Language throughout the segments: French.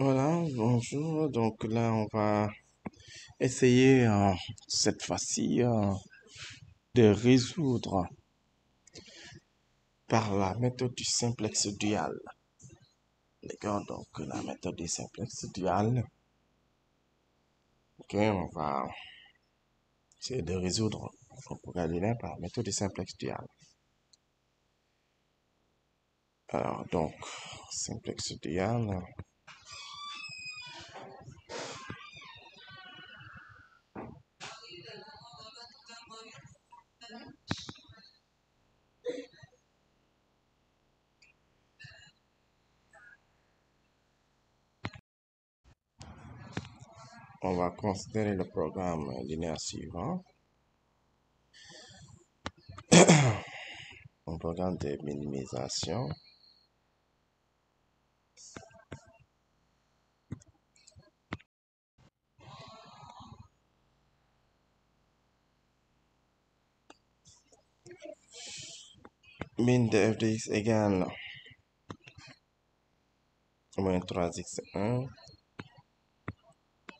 Voilà, bonjour. Donc là, on va essayer cette fois-ci de résoudre par la méthode du simplex dual. D'accord? Donc la méthode du simplex dual. Ok, on va essayer de résoudre le programme linéaire par la méthode du simplex dual. Alors donc, simplex dual. On va considérer le programme linéaire suivant. Un programme de minimisation. Min de f de x égale moins 3x1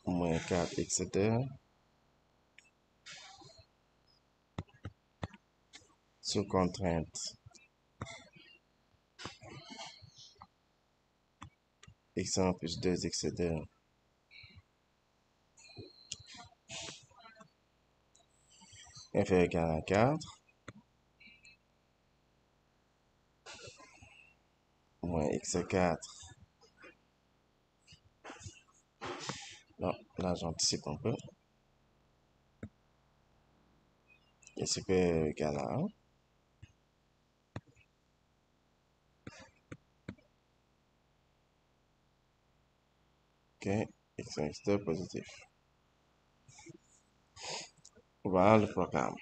moins 4x2 sous contrainte x1 plus 2x2 inférieur égal à 4 moins x4. Non, là j'anticipe un peu. Et supérieur égal à 1. Ok, x1, x2 positif. Voilà le programme.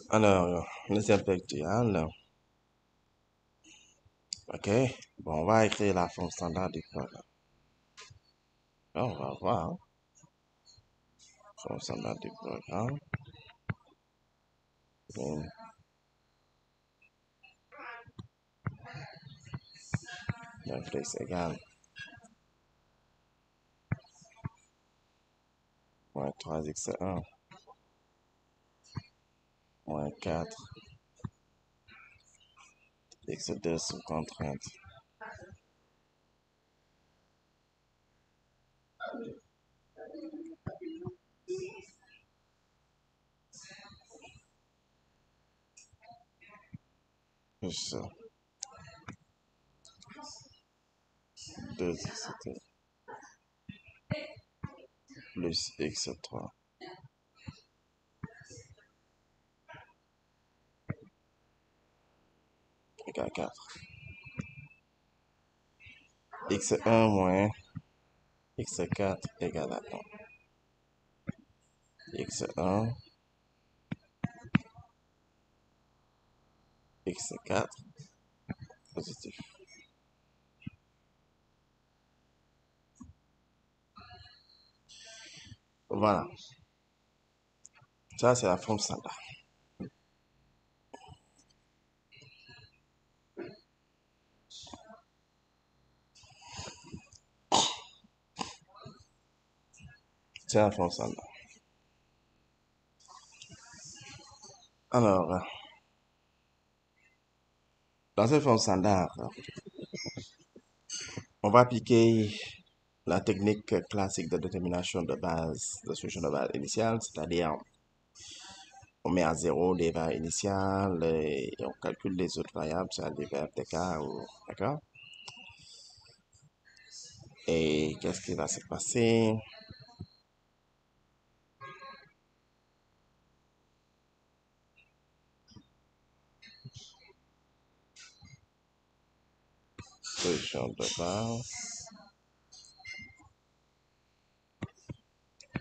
Alors, les intellectuels. Ok, bon, on va écrire la forme standard du programme. Alors, on va voir. Forme standard du programme. Min f de x égale moins 3x1 moins 4 x2 sous contrainte. Plus 2x2 plus x3 égale 4. x1 moins x4 égale à 1. x1, x4 positif. Voilà. Ça, c'est la forme standard. C'est la forme standard. Alors, dans cette forme standard, on va appliquer la technique classique de détermination de base, de solution de base initiale, c'est-à-dire on met à zéro les variables initiales et on calcule les autres variables, c'est des variables d'écart, d'accord? Et qu'est-ce qui va se passer? Solution de base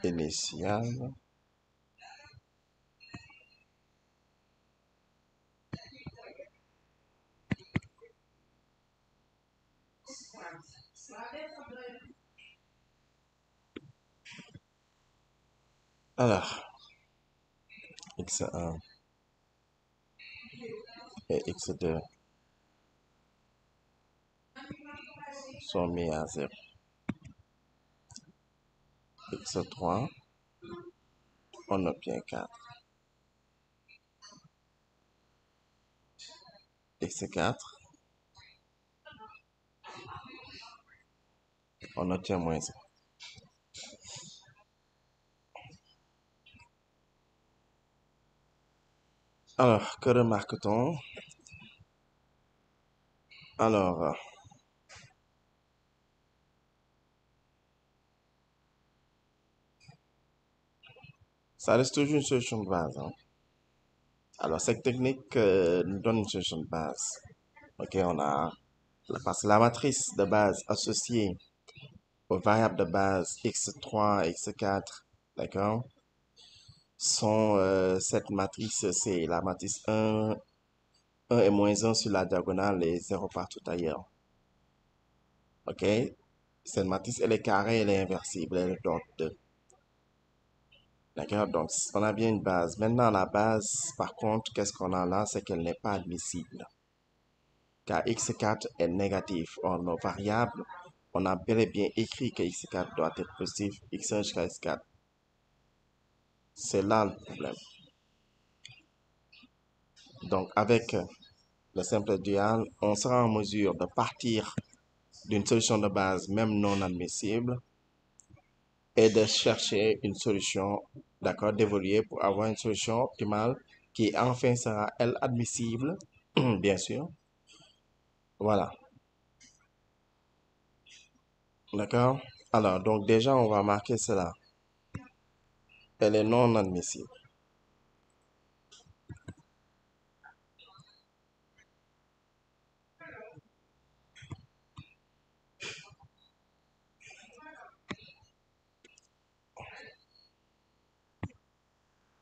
initiale. Alors, x1 et x2 sont mis à 0. x3, on obtient 4. x4, on obtient moins 1. Alors, que remarque-t-on? Alors, ça reste toujours une solution de base, hein. Alors, cette technique nous donne une solution de base. Ok, parce que la matrice de base associée aux variables de base x3, x4, d'accord, cette matrice, c'est la matrice 1 et moins 1 sur la diagonale et 0 partout ailleurs. Ok, cette matrice, elle est carrée, elle est inversible, elle est d'ordre 2. D'accord, donc on a bien une base. Maintenant, la base, par contre, qu'est-ce qu'on a là? C'est qu'elle n'est pas admissible. Car x4 est négatif. Or, nos variables, on a bel et bien écrit que x4 doit être positif, x1 jusqu'à x4. C'est là le problème. Donc, avec le simple dual, on sera en mesure de partir d'une solution de base, même non admissible, et de chercher une solution, d'accord, d'évoluer pour avoir une solution optimale qui enfin sera, elle, admissible, bien sûr. Voilà, d'accord? Alors, donc déjà, on va marquer cela. Elle est non admissible.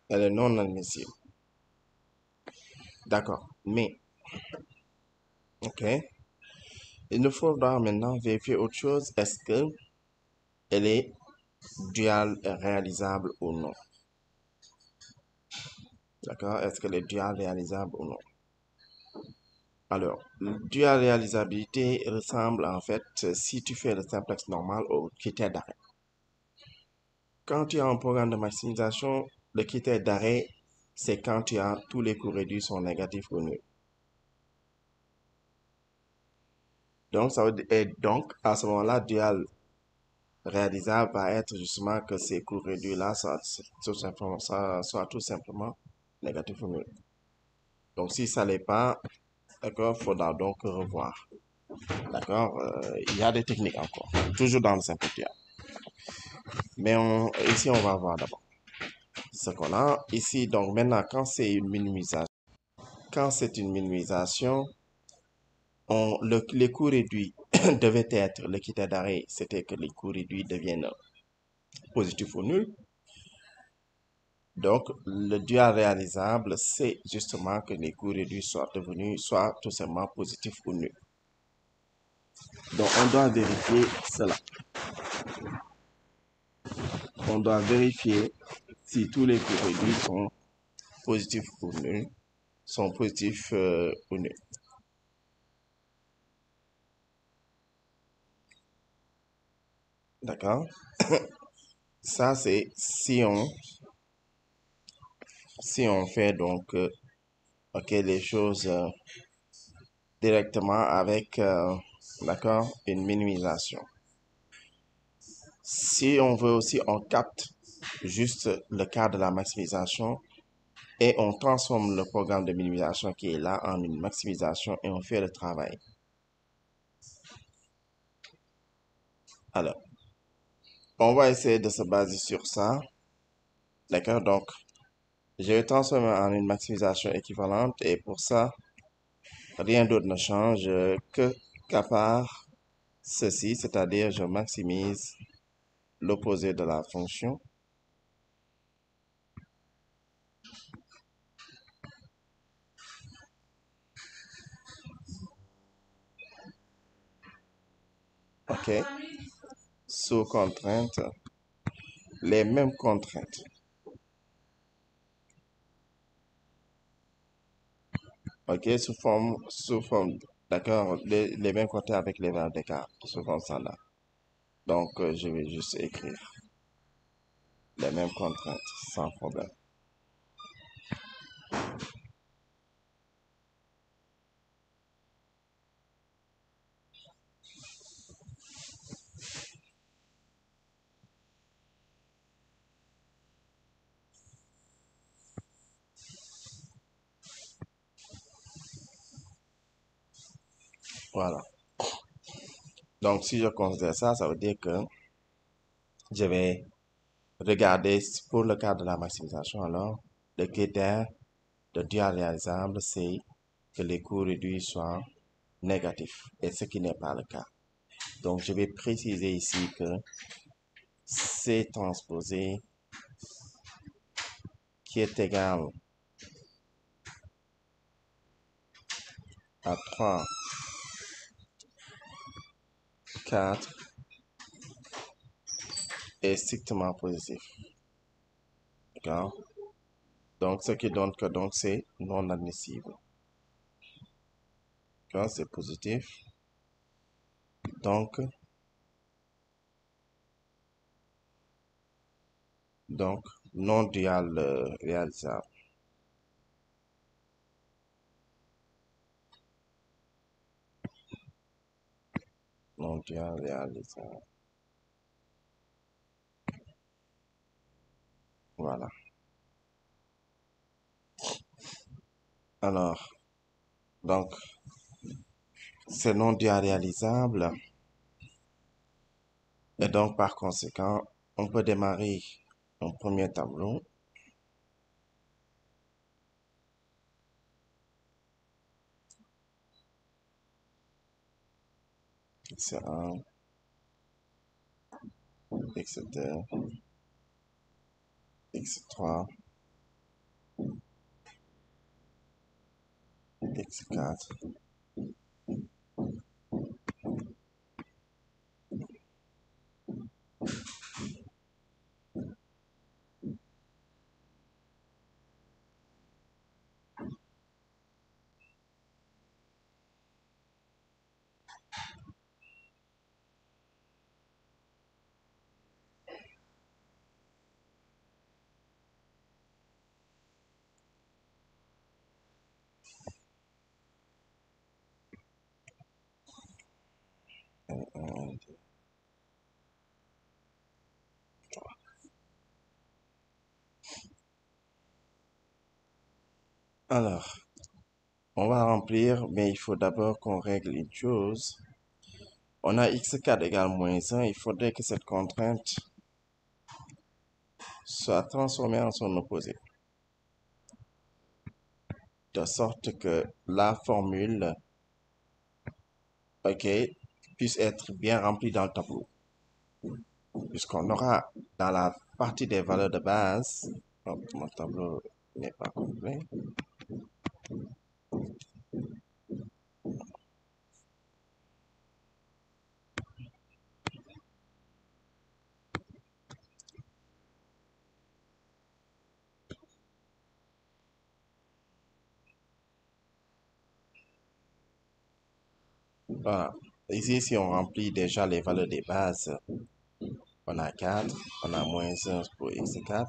Elle est non admissible. D'accord, mais, ok, il nous faudra maintenant vérifier autre chose. Est-ce que elle est dual réalisable ou non? D'accord, est-ce qu'elle est dual réalisable ou non? Alors, dual réalisabilité ressemble en fait, si tu fais le simplex normal, au critère d'arrêt. Quand tu as un programme de maximisation, le critère d'arrêt, c'est quand tu as tous les coûts réduits sont négatifs ou nuls. Donc, et donc, à ce moment-là, dual réalisable va être justement que ces coûts réduits-là soient tout simplement négatifs ou nuls. Donc, si ça l'est pas, d'accord, il faudra donc revoir. D'accord, il y a des techniques encore, toujours dans le simplifiant. Mais ici, on va voir d'abord ce qu'on a ici. Donc, maintenant, quand c'est une minimisation, les coûts réduits devaient être, le critère d'arrêt, c'était que les coûts réduits deviennent positifs ou nuls. Donc, le dual réalisable, c'est justement que les coûts réduits soient devenus soit tout simplement positifs ou nuls. Donc, on doit vérifier cela. On doit vérifier si tous les coûts réduits sont positifs ou nuls, ou nuls. D'accord? Ça, c'est si on fait donc ok, les choses directement avec d'accord, une minimisation. Si on veut aussi, on capte juste le cas de la maximisation et on transforme le programme de minimisation qui est là en une maximisation et on fait le travail. Alors, on va essayer de se baser sur ça. D'accord? Donc, je vais transformer en une maximisation équivalente et pour ça, rien d'autre ne change que qu'à part ceci, c'est-à-dire je maximise l'opposé de la fonction. OK? Sous contrainte, les mêmes contraintes. OK? Sous forme D'accord? Les mêmes compter avec les valeurs d'écart, souvent ça là. Donc, je vais juste écrire les mêmes contraintes sans problème. Voilà. Donc, si je considère ça, ça veut dire que je vais regarder pour le cas de la maximisation. Alors, le critère de dual réalisable, c'est que les coûts réduits soient négatifs, et ce qui n'est pas le cas. Donc, je vais préciser ici que C transposé qui est égal à 3, 4 est strictement positif. D'accord? Donc, ce qui donne que donc c'est non admissible. D'accord? C'est positif. Donc, non dual réalisable. Non dual réalisable. Voilà. Alors, donc, c'est non dual réalisable. Et donc, par conséquent, on peut démarrer un premier tableau. X1, X2, X3, X4. Alors, on va remplir, mais il faut d'abord qu'on règle une chose. On a x4 égale moins 1. Il faudrait que cette contrainte soit transformée en son opposé. De sorte que la formule, OK, puisse être bien remplie dans le tableau. Puisqu'on aura dans la partie des valeurs de base, mon tableau n'est pas complet. Voilà. Ici, si on remplit déjà les valeurs des bases, on a 4, on a moins 1 pour x4,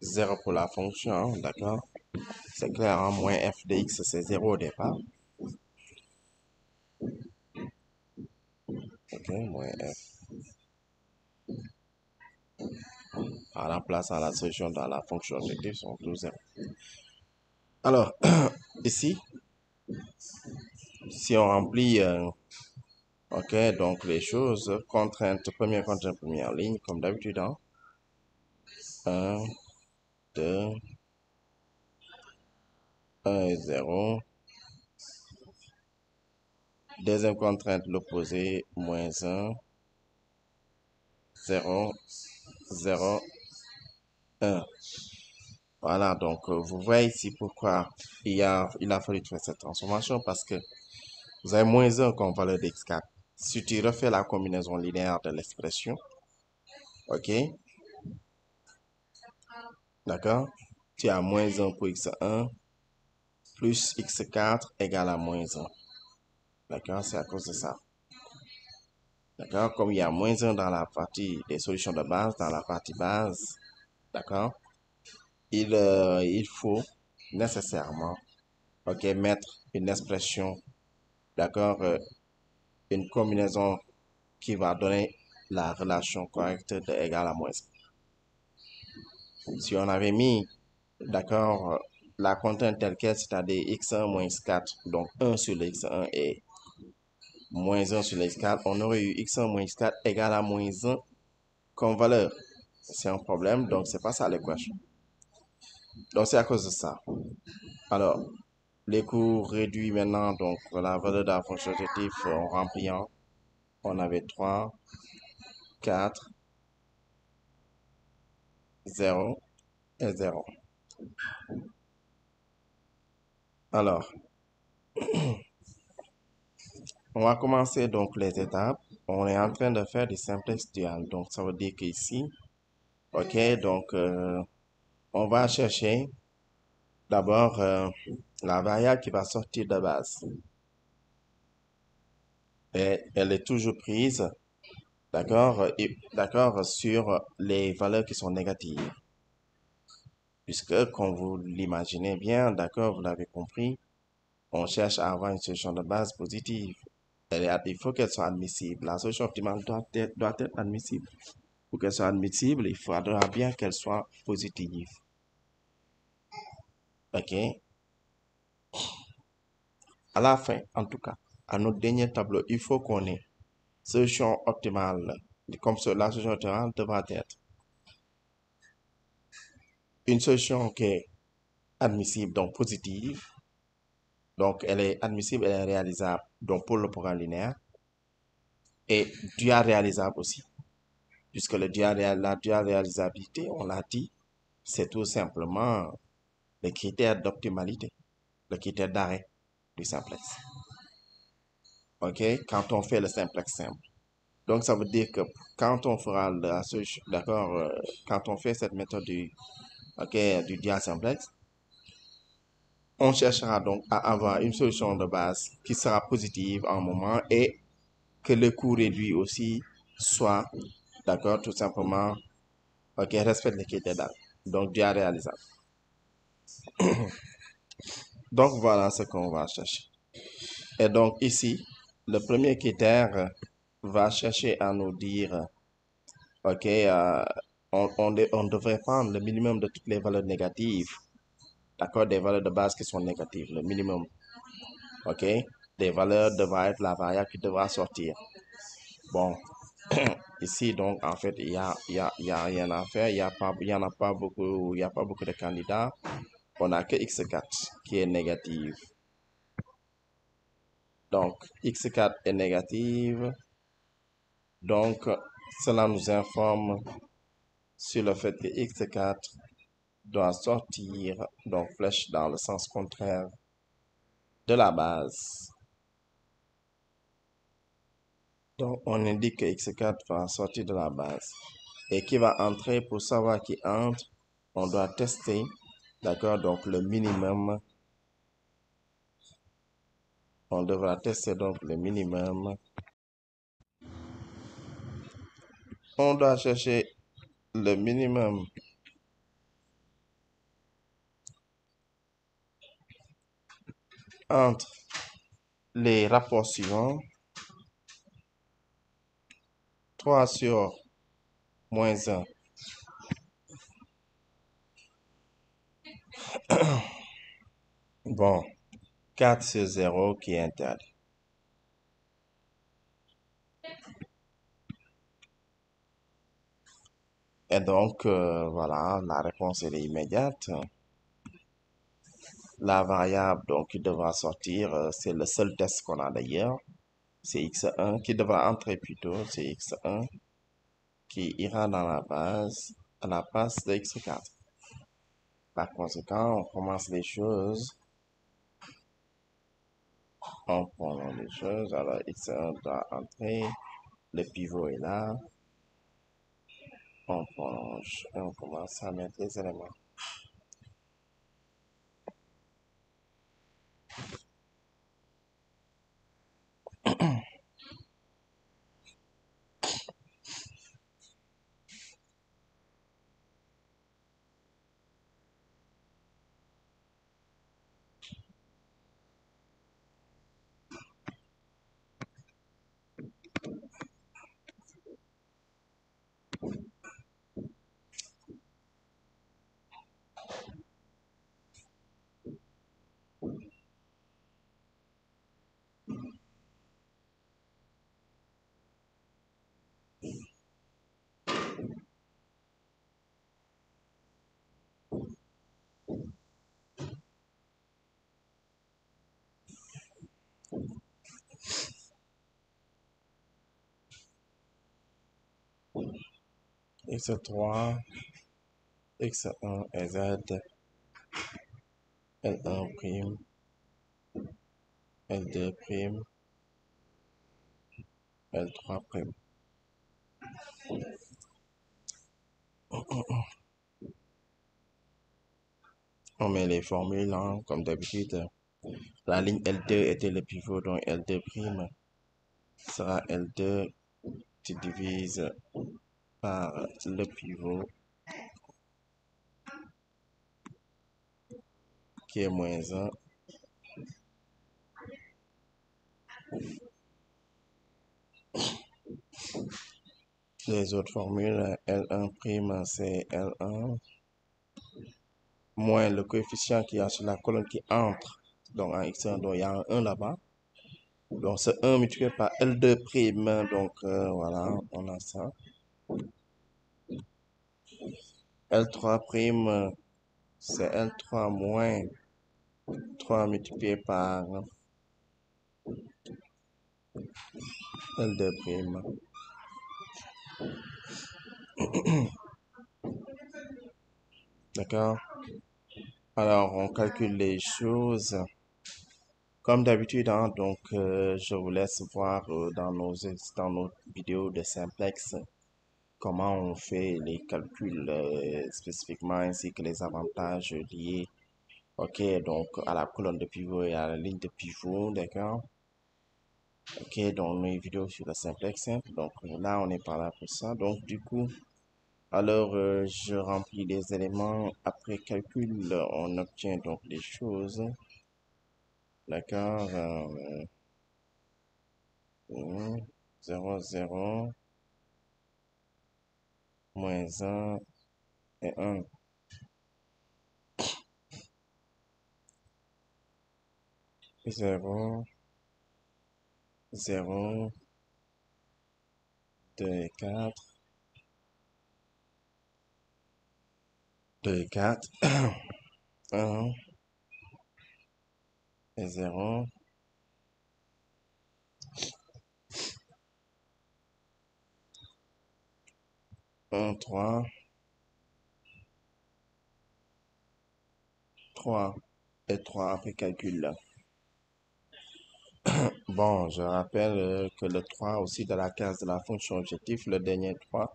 0 pour la fonction, d'accord? C'est clair, hein? Moins f de x, c'est 0 au départ. OK, moins f. En remplaçant la solution dans la fonction objectif, sont tous 0. Alors, ici, si on remplit, OK, donc les choses, première contrainte, première ligne, comme d'habitude, hein? 1, 2, 1 et 0. Deuxième contrainte, l'opposé, moins 1, 0, 0, 1. Voilà, donc vous voyez ici pourquoi il a fallu faire cette transformation parce que vous avez moins 1 comme valeur d'x4. Si tu refais la combinaison linéaire de l'expression, ok, d'accord, tu as moins 1 pour x1, plus x4 égale à moins 1. D'accord, c'est à cause de ça. D'accord, comme il y a moins 1 dans la partie des solutions de base, dans la partie base, d'accord, il faut nécessairement, ok, mettre une expression, d'accord, une combinaison qui va donner la relation correcte de égal à moins 1. Si on avait mis, d'accord, la contrainte telle quelle, c'est-à-dire x1 moins 4, donc 1 sur le x1 et moins 1 sur le x4, on aurait eu x1 moins x4 égale à moins 1 comme valeur. C'est un problème, donc c'est pas ça l'équation. Donc c'est à cause de ça. Alors, les cours réduits maintenant, donc la valeur de la fonction objectif en remplant, on avait 3, 4, 0 et 0. Alors, on va commencer donc les étapes. On est en train de faire du simplex dual. Donc, ça veut dire qu'ici, ok, donc on va chercher d'abord la variable qui va sortir de base. Et elle est toujours prise, d'accord, d'accord, sur les valeurs qui sont négatives. Puisque, comme vous l'imaginez bien, d'accord, vous l'avez compris, on cherche à avoir une solution de base positive. Il faut qu'elle soit admissible. La solution optimale doit être admissible. Pour qu'elle soit admissible, il faudra bien qu'elle soit positive. OK? À la fin, en tout cas, à notre dernier tableau, il faut qu'on ait solution optimale. Comme la solution optimale devra être une solution qui est admissible, donc positive. Donc, elle est admissible, elle est réalisable, donc pour le programme linéaire. Et dual réalisable aussi. Puisque la dual réalisabilité, on l'a dit, c'est tout simplement les critères d'optimalité, le critère d'arrêt du simplex. OK? Quand on fait le simplex simple. Donc, ça veut dire que quand on fera la solution, d'accord, quand on fait cette méthode du dual simplex, on cherchera donc à avoir une solution de base qui sera positive en un moment et que le coût réduit aussi soit, d'accord, tout simplement, ok, respecte les critères d'arrêt. Donc, dual réalisable. Donc, voilà ce qu'on va chercher. Et donc, ici, le premier critère va chercher à nous dire, OK, on devrait prendre le minimum de toutes les valeurs négatives, d'accord, des valeurs de base qui sont négatives, le minimum, OK, des valeurs devraient être la variable qui devra sortir. Bon, ici, donc, en fait, il y a rien à faire, il y en a pas beaucoup, il y a pas beaucoup de candidats, on n'a que x4 qui est négative. Donc, x4 est négative. Donc, cela nous informe sur le fait que x4 doit sortir, donc flèche dans le sens contraire de la base. Donc, on indique que x4 va sortir de la base. Et qui va entrer, pour savoir qui entre, on doit tester, d'accord, donc le minimum. On devra tester donc le minimum. On doit chercher le minimum entre les rapports suivants. 3 sur moins 1. Bon, 4 sur 0 qui est interdit. Et donc, voilà, la réponse elle est immédiate. La variable donc qui devra sortir, c'est le seul test qu'on a d'ailleurs. C'est x1 qui devra entrer plutôt, c'est x1 qui ira dans la base à la place de x4. Par conséquent, on commence les choses. On prend les choses. Alors, x1 doit entrer. Le pivot est là. On prolonge et on commence à mettre les éléments. x3, x1 et z, L1 prime, L2 prime, L3 prime. On met les formules, hein, comme d'habitude. La ligne L2 était le pivot, donc L2 prime sera L2, tu divises par le pivot qui est moins 1. Les autres formules, L1 prime, c'est L1 moins le coefficient qui est sur la colonne qui entre. Donc en x1, donc il y a un 1 là-bas. Donc c'est 1 multiplié par L2 prime. Donc voilà, on a ça. L3 prime, c'est L3 moins 3 multiplié par L2 prime. D'accord? Alors, on calcule les choses. Comme d'habitude, hein, donc je vous laisse voir dans nos vidéos de simplex comment on fait les calculs spécifiquement ainsi que les avantages liés, ok, donc à la colonne de pivot et à la ligne de pivot, d'accord? Ok, donc nos vidéos sur le simplex, hein. Donc là, on est pas là pour ça. Donc du coup, alors je remplis les éléments. Après calcul, on obtient donc les choses, d'accord? 0, 0, moins 1 et 1. 0, 0, 2 et 4, 2 et 4, 1 et 0, 1, 3, 3 et 3 après calcul là. Bon, je rappelle que le 3 aussi de la case de la fonction objectif, le dernier 3,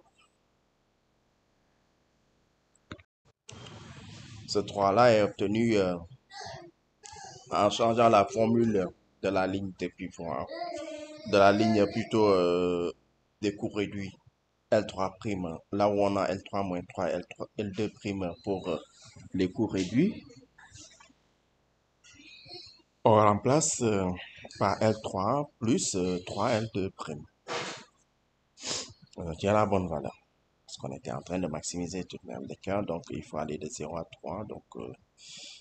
ce 3-là est obtenu en changeant la formule de la ligne de pivot, hein, de la ligne plutôt des coûts réduits L3 prime, là où on a L3 moins 3, L3, L2 prime pour les coûts réduits, on remplace par L3 plus 3 L2 prime. Qui a la bonne valeur. Parce qu'on était en train de maximiser tout de même l'écart, donc il faut aller de 0 à 3. Donc,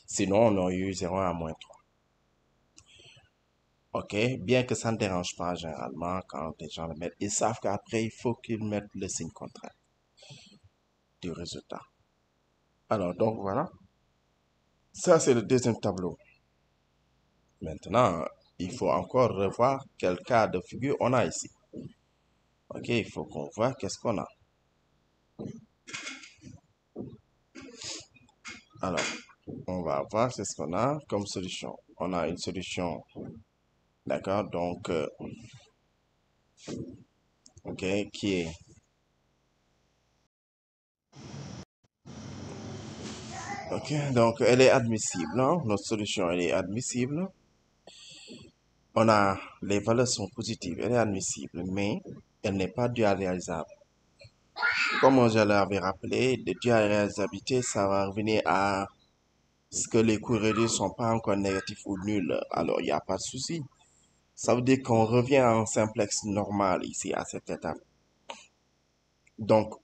sinon, on aurait eu 0 à moins 3. Ok, bien que ça ne dérange pas généralement quand les gens le mettent. Ils savent qu'après, il faut qu'ils mettent le signe contraire du résultat. Alors, donc voilà. Ça, c'est le deuxième tableau. Maintenant, il faut encore revoir quel cas de figure on a ici. Ok, il faut qu'on voit qu'est-ce qu'on a. Alors, on va voir ce qu'on a comme solution. On a une solution, d'accord, donc, ok, qui est, ok, donc elle est admissible, hein. Notre solution, elle est admissible. On a, les valeurs sont positives, elle est admissible, mais elle n'est pas due à réalisable. Comme je l'avais rappelé, de due à réalisabilité, ça va revenir à ce que les coûts réduits ne sont pas encore négatifs ou nuls. Alors, il n'y a pas de souci. Ça veut dire qu'on revient en simplex normal ici à cette étape. Donc,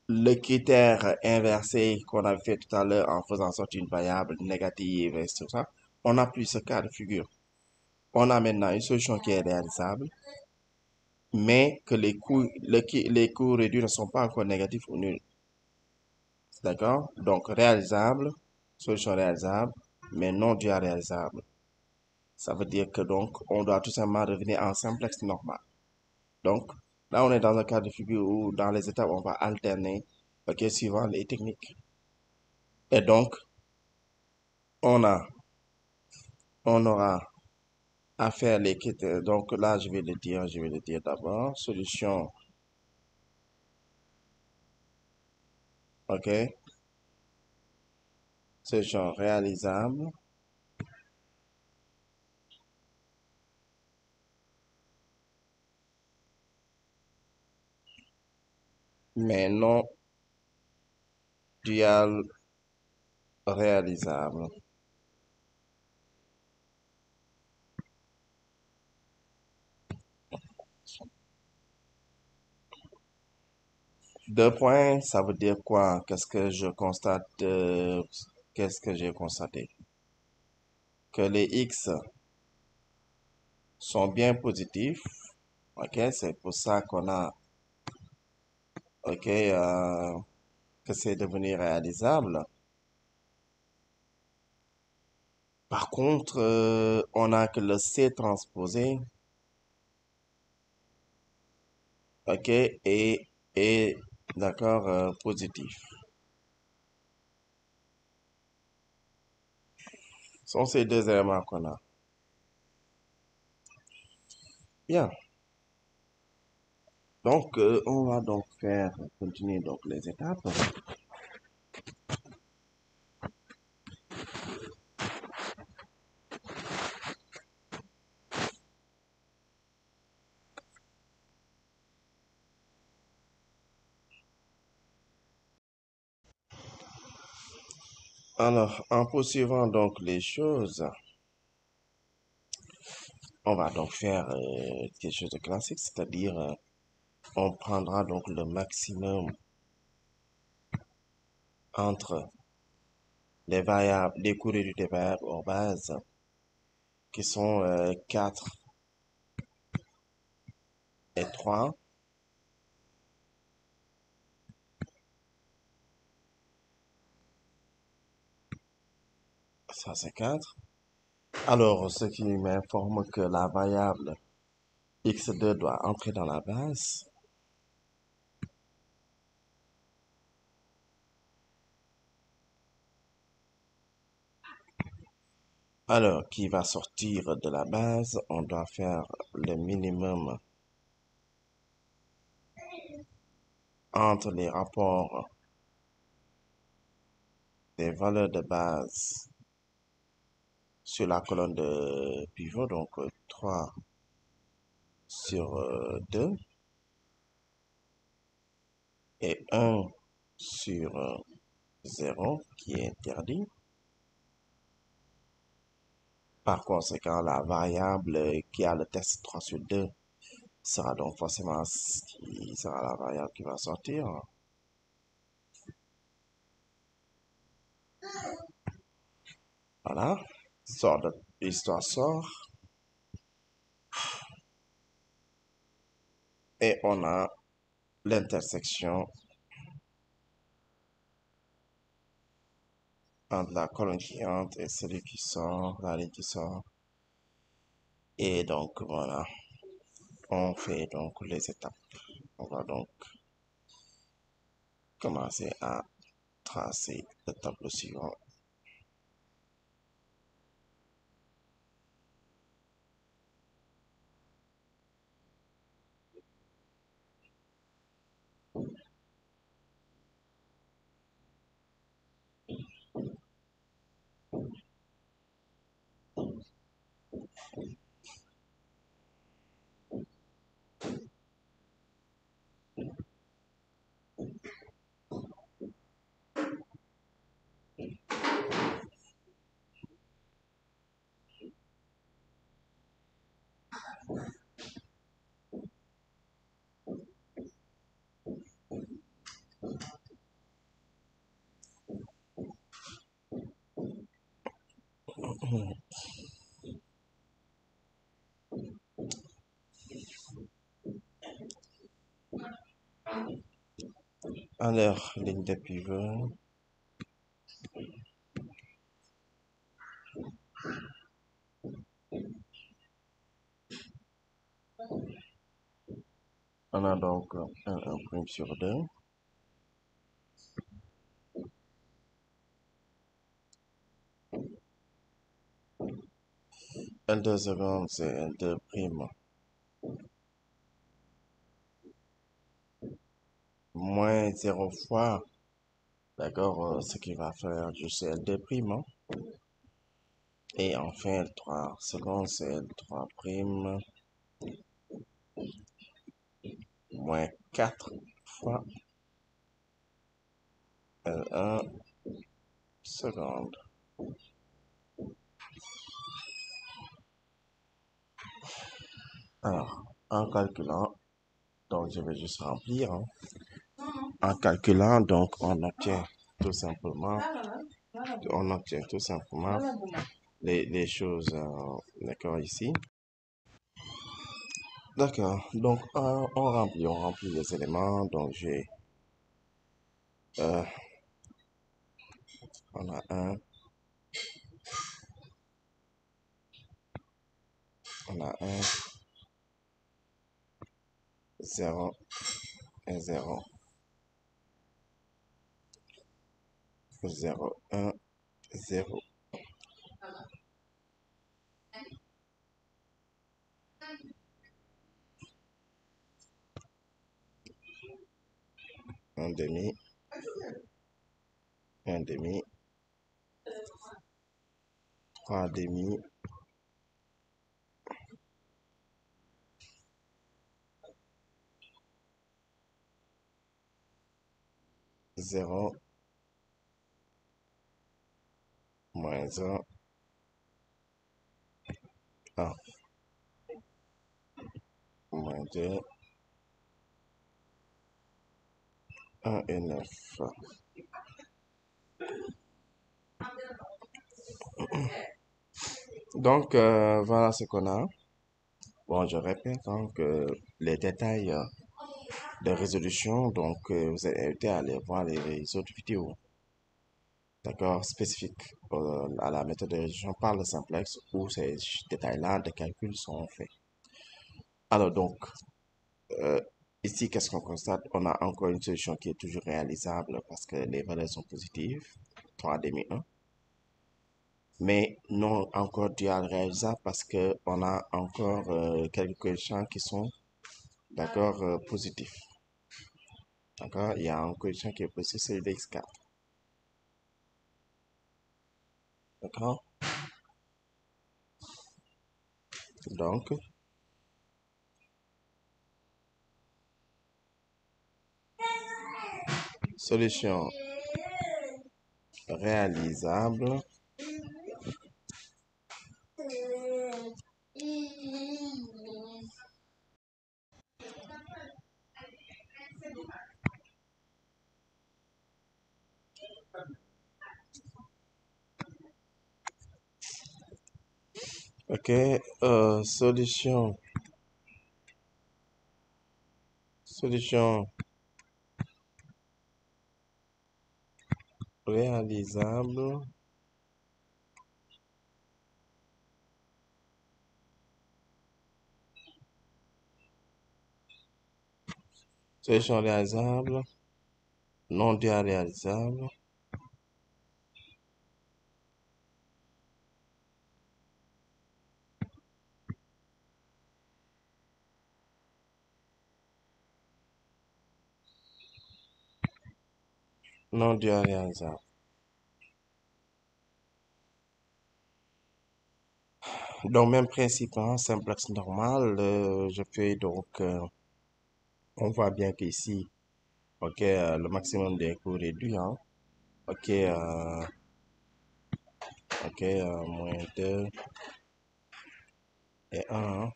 le critère inversé qu'on avait fait tout à l'heure en faisant sortir une variable négative et tout ça, on n'a plus ce cas de figure. On a maintenant une solution qui est réalisable, mais que les coûts réduits ne sont pas encore négatifs ou nuls. D'accord? Donc, réalisable, solution réalisable, mais non due à réalisable. Ça veut dire que donc, on doit tout simplement revenir en simplex normal. Donc, Là, on est dans un cas de figure où, dans les étapes, on va alterner, ok, suivant les techniques. Et donc, on a, on aura à faire les critères. Donc là, je vais le dire d'abord. Solution, ok, solution réalisable, mais non dual réalisable. Deux points, ça veut dire quoi? Qu'est-ce que je constate? Qu'est-ce que j'ai constaté? Que les X sont bien positifs. Ok, c'est pour ça qu'on a, ok, que c'est devenu réalisable. Par contre, on a que le C transposé, ok, et d'accord, positif. Ce sont ces deux éléments qu'on a. Bien. Donc, on va donc faire continuer donc les étapes. Alors, en poursuivant donc les choses, on va donc faire quelque chose de classique, c'est-à-dire on prendra donc le maximum entre les variables, les courriers des variables hors base, qui sont 4 et 3. Ça, c'est 4. Alors, ce qui m'informe que la variable x2 doit entrer dans la base. Alors, qui va sortir de la base, on doit faire le minimum entre les rapports des valeurs de base sur la colonne de pivot, donc 3 sur 2 et 1 sur 0 qui est interdit. Par conséquent, la variable qui a le test 3 sur 2 sera donc forcément ce qui sera la variable qui va sortir. Voilà, sort de l'histoire sort et on a l'intersection entre la colonne qui entre et celui qui sort, la ligne qui sort. Et donc voilà, on fait donc les étapes. On va donc commencer à tracer le tableau suivant. Alors, ligne de pivot. On a donc un prime sur 2. L2 seconde, c'est L2 prime moins 0 fois, d'accord, ce qui va faire juste L2 prime, hein. Et enfin, L3 seconde, c'est L3 prime moins 4 fois L1 seconde. Alors, en calculant, donc je vais juste remplir, hein. En calculant, donc tout simplement, on obtient tout simplement les choses, d'accord, ici. D'accord, donc on remplit les éléments, donc euh, on a 1, on a 1, 0 et 0, 0, 1, 0, un demi, un demi, 3 demi, 0, moins 1, 1, moins 2, 1 et 9. Donc, voilà ce qu'on a. Bon, je répète hein, que les détails de résolution, donc vous êtes invité à aller voir les autres vidéos, d'accord, spécifiques à la méthode de résolution par le simplex où ces détails-là de calcul sont faits. Alors donc, euh, ici, qu'est-ce qu'on constate? On a encore une solution qui est toujours réalisable parce que les valeurs sont positives, 3 demi 1, mais non encore dual réalisable parce que on a encore quelques coefficients qui sont, d'accord, positifs. D'accord? Il y a un coefficient qui est positif, c'est le x4. D'accord? Donc, solution réalisable. Ok, solution réalisable. Solution réalisable. Non dual réalisable. Non dual réalisable. Donc, même principe, hein, simplex normal. Je fais donc, on voit bien qu'ici, ok, le maximum des coûts réduits, hein. Ok, ok, moins 2 et 1,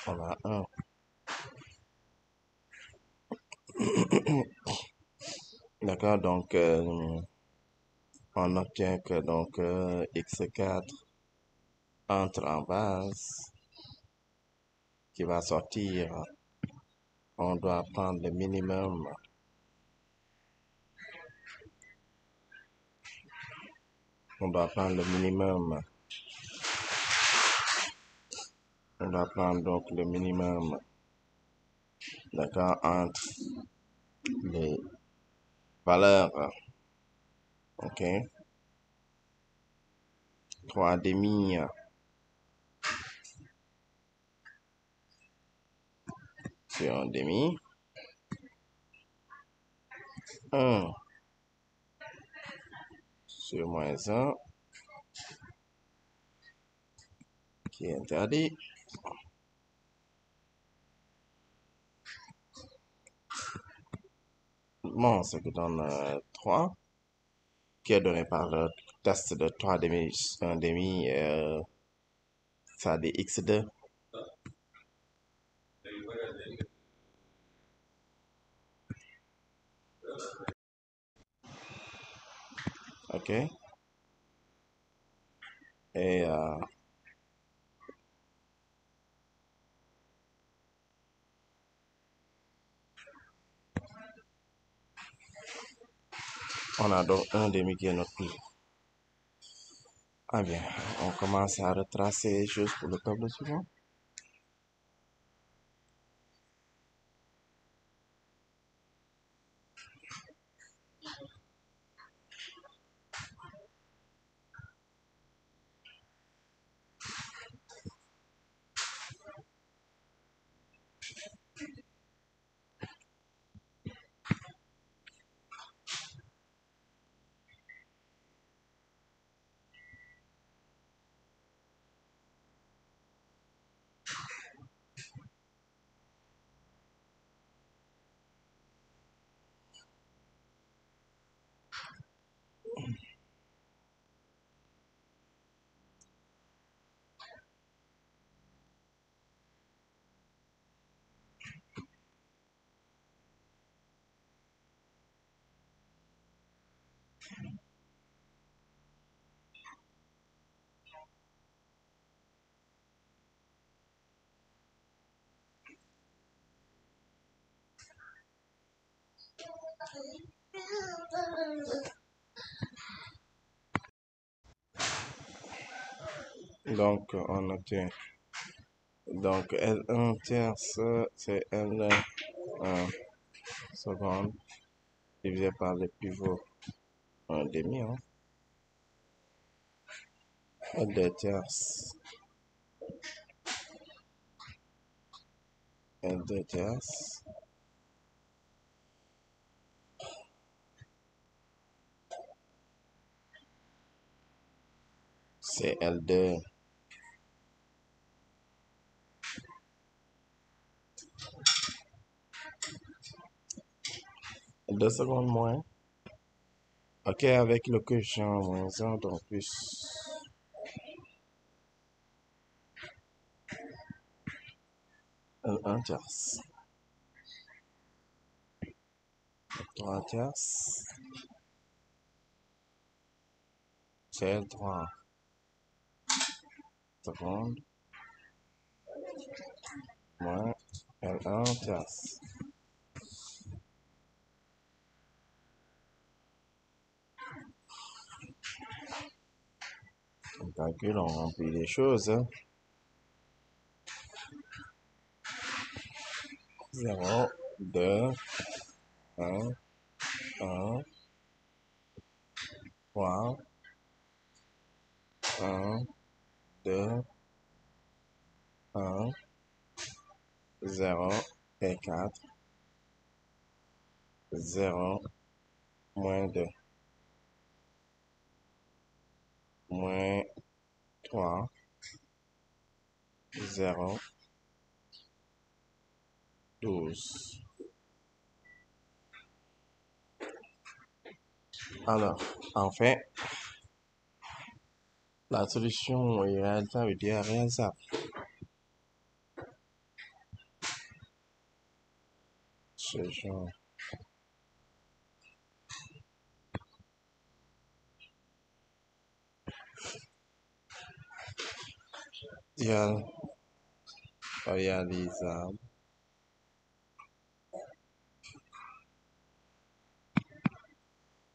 on a 1. D'accord, donc on obtient que donc x4 entre en base qui va sortir. On doit prendre le minimum. On doit prendre le minimum on doit prendre donc le minimum, d'accord, entre les valeurs, ok, 3,5 sur 1,5, 1 sur -1, qui est interdit. Bon, ce qui donne 3, qui est donné par le test de 3,5, 1,5, ça dit x2. Ok. Et on a donc 1,5 qui est notre plus. Ah bien, on commence à retracer les choses pour le tableau suivant. Donc, on obtient. Donc, L1 tierce, c'est L1 seconde divisé par le pivot 1,5. Hein. L2 tierce. L2 tierce. C'est L2. L2 secondes moins. Ok, avec le coefficient -1, donc plus L1 tierce. 3 tierces. C'est L3 secondes moins L1 tierce. On calcule, on remplit les choses. 0, 2, 1, 1, 3, 1, 2, 1, 0 et 4, 0, moins 2, moins 3, 0, 12. Alors, enfin, la solution est réalisable, ça veut dire réalisable. Solution réalisable.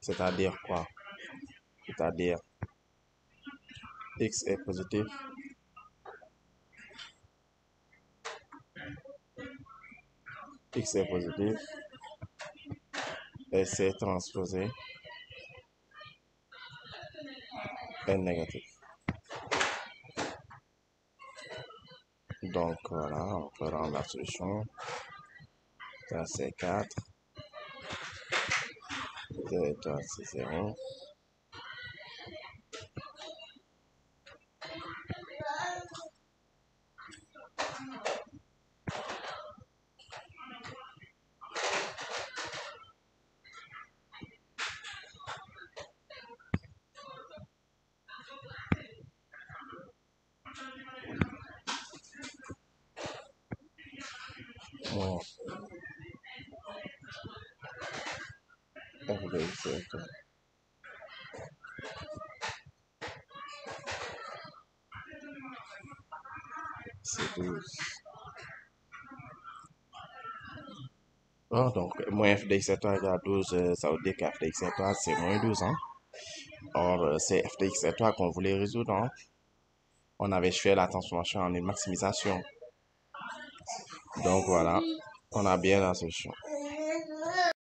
C'est-à-dire quoi? C'est-à-dire x est positif, X est positif et C transposé est négatif. Donc voilà, on peut rendre la solution. Ça c'est 4, ça c'est 0. Bon, F de X est c'est 12. Oh, donc, moins f de x étoile égale 12, ça veut dire qu'f de x étoile, c'est moins 12. Hein? Or, c'est f de x étoile qu'on voulait résoudre. Hein? On avait fait la transformation en une maximisation. Donc, voilà, on a bien la solution.